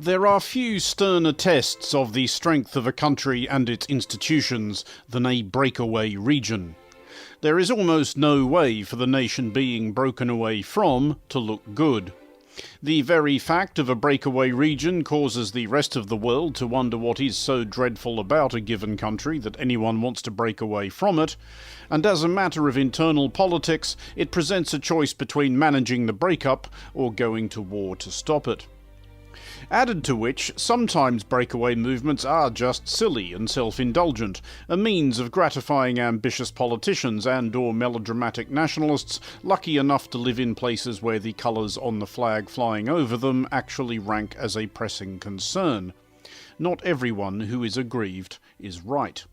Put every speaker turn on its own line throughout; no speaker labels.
There are few sterner tests of the strength of a country and its institutions than a breakaway region. There is almost no way for the nation being broken away from to look good. The very fact of a breakaway region causes the rest of the world to wonder what is so dreadful about a given country that anyone wants to break away from it, and as a matter of internal politics, it presents a choice between managing the breakup or going to war to stop it. Added to which, sometimes breakaway movements are just silly and self-indulgent, a means of gratifying ambitious politicians and/or melodramatic nationalists lucky enough to live in places where the colours on the flag flying over them actually rank as a pressing concern. Not everyone who is aggrieved is right.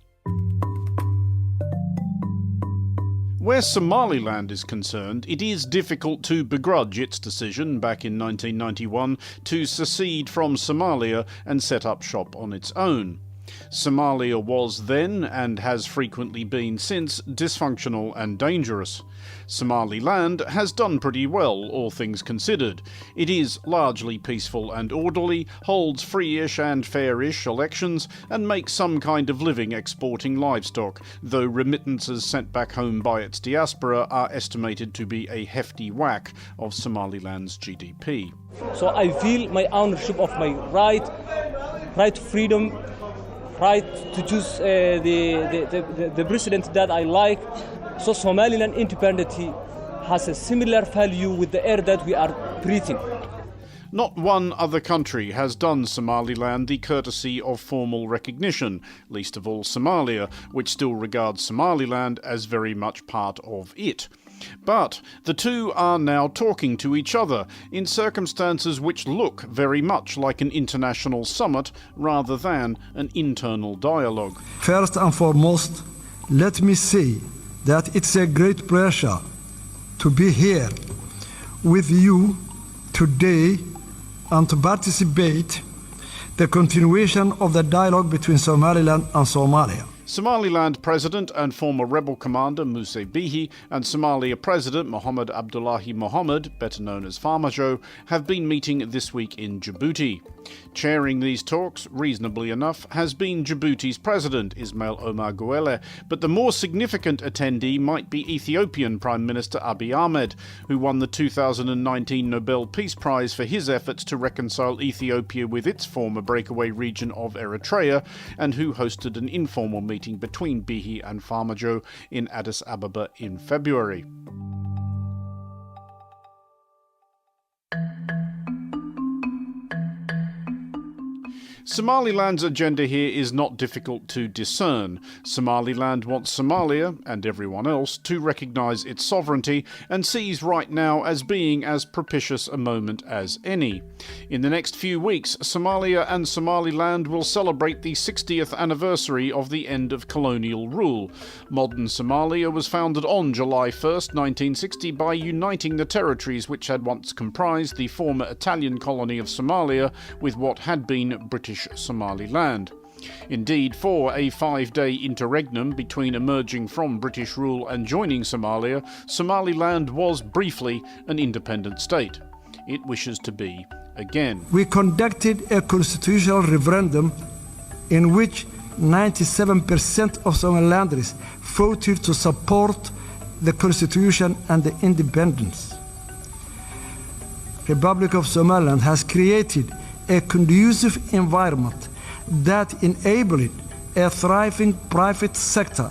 Where Somaliland is concerned, it is difficult to begrudge its decision back in 1991 to secede from Somalia and set up shop on its own. Somalia was then, and has frequently been since, dysfunctional and dangerous. Somaliland has done pretty well, all things considered. It is largely peaceful and orderly, holds free-ish and fair-ish elections, and makes some kind of living exporting livestock, though remittances sent back home by its diaspora are estimated to be a hefty whack of Somaliland's GDP.
So I feel my ownership of my right to freedom, right to choose the president that I like. So Somaliland independence has a similar value with the air that we are breathing.
Not one other country has done Somaliland the courtesy of formal recognition, least of all Somalia, which still regards Somaliland as very much part of it. But the two are now talking to each other in circumstances which look very much like an international summit rather than an internal dialogue.
First and foremost, let me say that it's a great pleasure to be here with you today and to participate the continuation of the dialogue between Somaliland and Somalia.
Somaliland President and former rebel commander Muse Bihi and Somalia President Mohamed Abdullahi Mohamed, better known as Farmajo, have been meeting this week in Djibouti. Chairing these talks, reasonably enough, has been Djibouti's President Ismail Omar Guelleh, but the more significant attendee might be Ethiopian Prime Minister Abiy Ahmed, who won the 2019 Nobel Peace Prize for his efforts to reconcile Ethiopia with its former breakaway region of Eritrea, and who hosted an informal meeting between Bihi and Farmajo in Addis Ababa in February. Somaliland's agenda here is not difficult to discern. Somaliland wants Somalia, and everyone else, to recognise its sovereignty and sees right now as being as propitious a moment as any. In the next few weeks, Somalia and Somaliland will celebrate the 60th anniversary of the end of colonial rule. Modern Somalia was founded on July 1st, 1960 by uniting the territories which had once comprised the former Italian colony of Somalia with what had been British Somaliland. Indeed, for a 5-day interregnum between emerging from British rule and joining Somalia, Somaliland was briefly an independent state. It wishes to be again.
We conducted a constitutional referendum in which 97% of Somalilanders voted to support the constitution and the independence. Republic of Somaliland has created a conducive environment that enabled a thriving private sector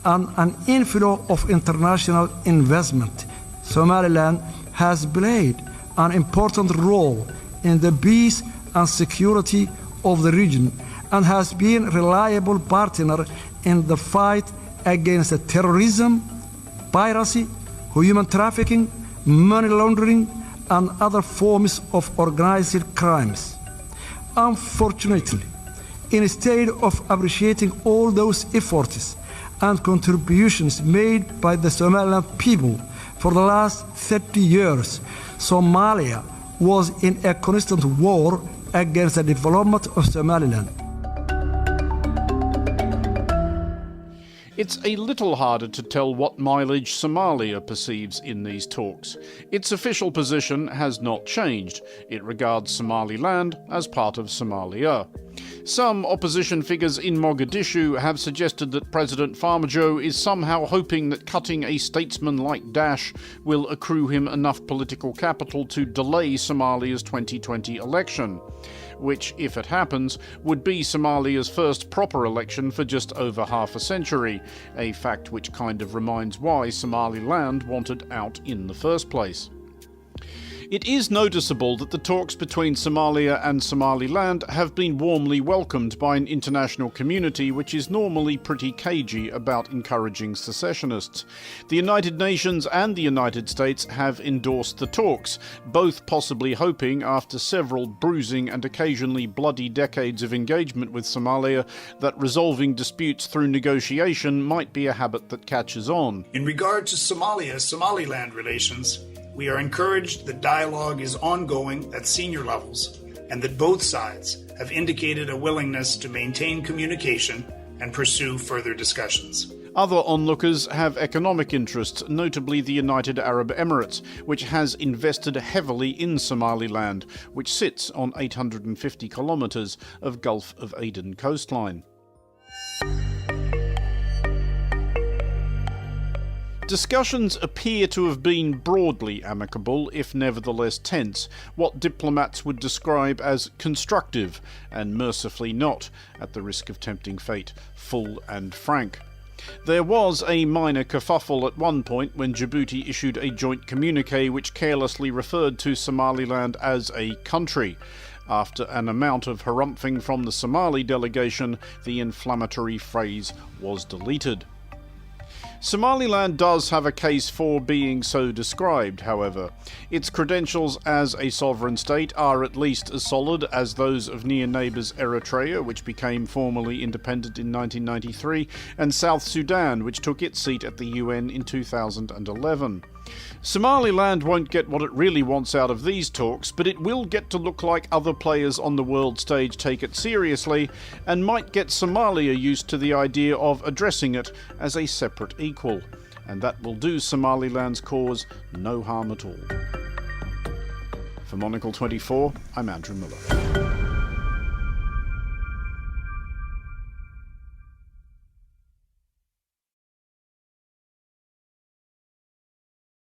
and an inflow of international investment. Somaliland has played an important role in the peace and security of the region and has been a reliable partner in the fight against terrorism, piracy, human trafficking, money laundering, and other forms of organized crimes. Unfortunately, instead of appreciating all those efforts and contributions made by the Somaliland people for the last 30 years, Somalia was in a constant war against the development of Somaliland.
It's a little harder to tell what mileage Somalia perceives in these talks. Its official position has not changed. It regards Somaliland as part of Somalia. Some opposition figures in Mogadishu have suggested that President Farmajo is somehow hoping that cutting a statesman like Dash will accrue him enough political capital to delay Somalia's 2020 election, which, if it happens, would be Somalia's first proper election for just over half a century, a fact which kind of reminds why Somaliland wanted out in the first place. It is noticeable that the talks between Somalia and Somaliland have been warmly welcomed by an international community which is normally pretty cagey about encouraging secessionists. The United Nations and the United States have endorsed the talks, both possibly hoping, after several bruising and occasionally bloody decades of engagement with Somalia, that resolving disputes through negotiation might be a habit that catches on.
In regard to Somaliland relations, we are encouraged that dialogue is ongoing at senior levels and that both sides have indicated a willingness to maintain communication and pursue further discussions.
Other onlookers have economic interests, notably the United Arab Emirates, which has invested heavily in Somaliland, which sits on 850 kilometres of Gulf of Aden coastline. Discussions appear to have been broadly amicable, if nevertheless tense, what diplomats would describe as constructive, and mercifully not, at the risk of tempting fate, full and frank. There was a minor kerfuffle at one point when Djibouti issued a joint communiqué which carelessly referred to Somaliland as a country. After an amount of harumphing from the Somali delegation, the inflammatory phrase was deleted. Somaliland does have a case for being so described, however. Its credentials as a sovereign state are at least as solid as those of near neighbours Eritrea, which became formally independent in 1993, and South Sudan, which took its seat at the UN in 2011. Somaliland won't get what it really wants out of these talks, but it will get to look like other players on the world stage take it seriously, and might get Somalia used to the idea of addressing it as a separate equal. And that will do Somaliland's cause no harm at all. For Monocle 24, I'm Andrew Miller.